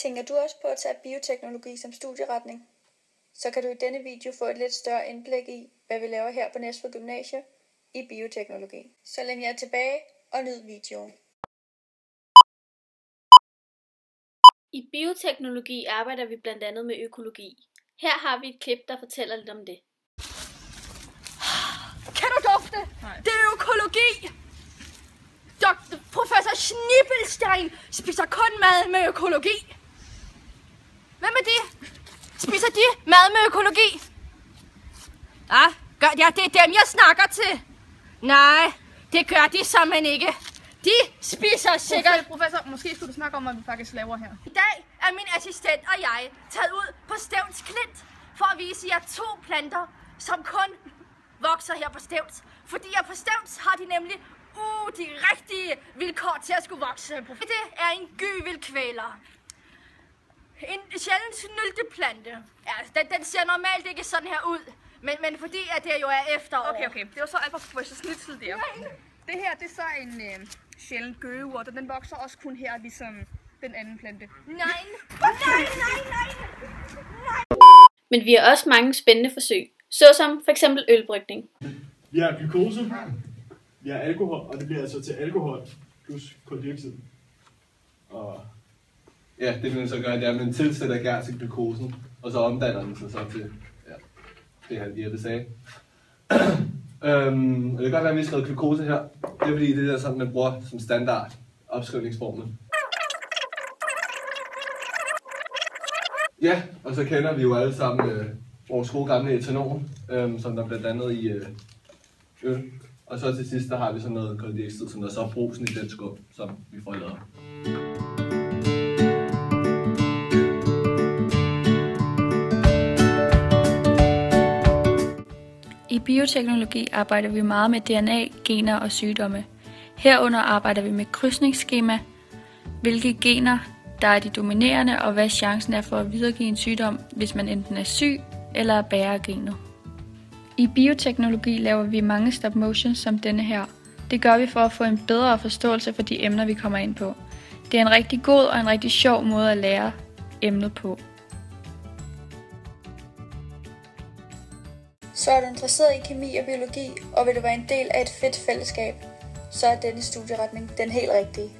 Tænker du også på at tage bioteknologi som studieretning? Så kan du i denne video få et lidt større indblik i, hvad vi laver her på Næstved Gymnasie i bioteknologi. Så læn jer tilbage og nyd videoen. I bioteknologi arbejder vi blandt andet med økologi. Her har vi et klip, der fortæller lidt om det. Kan du dufte? Nej. Det er økologi! Professor Schnippelstein spiser kun mad med økologi. Hvem er de? Spiser de mad med økologi? Ja, det er dem, jeg snakker til. Nej, det gør de simpelthen ikke. De spiser sikkert... Professor, måske skulle du snakke om, hvad vi faktisk laver her. I dag er min assistent og jeg taget ud på Stevns Klint for at vise jer 2 planter, som kun vokser her på Stevns. Fordi her på Stevns har de nemlig de rigtige vilkår til at skulle vokse. Det er en gyvelkvæler. En sjældent snylteplante. Ja, den ser normalt ikke sådan her ud, men fordi at det jo er efterår. Okay. Det var så alt for Professor Schnitzel der. Det her, det er så en sjældent gøgeurt, og den vokser også kun her, ligesom den anden plante. Nej. Men vi har også mange spændende forsøg, såsom for eksempel ølbrygning. Vi har glukose, vi har alkohol, og det bliver altså til alkohol plus koldioxid. Og ja, det vil man så gøre, det er, at man tilsætter gær til glukosen, og så omdanner den sig så til, ja, det her Jeppe sagde. Og det kan godt være, at vi har skrevet glukose her. Det er fordi, det er sådan, man bruger som standard opskrivningsformel. Ja, og så kender vi jo alle sammen vores gode gamle etanol, som der bliver dannet i øl. Og så til sidst, der har vi sådan noget koldioxid, som der så er brusen i den skum, som vi får lavet. I bioteknologi arbejder vi meget med DNA, gener og sygdomme. Herunder arbejder vi med krydsningsskema, hvilke gener der er de dominerende, og hvad chancen er for at videregive en sygdom, hvis man enten er syg eller er bærer af genet. I bioteknologi laver vi mange stop motions som denne her. Det gør vi for at få en bedre forståelse for de emner, vi kommer ind på. Det er en rigtig god og en rigtig sjov måde at lære emnet på. Så er du interesseret i kemi og biologi, og vil du være en del af et fedt fællesskab, så er denne studieretning den helt rigtige.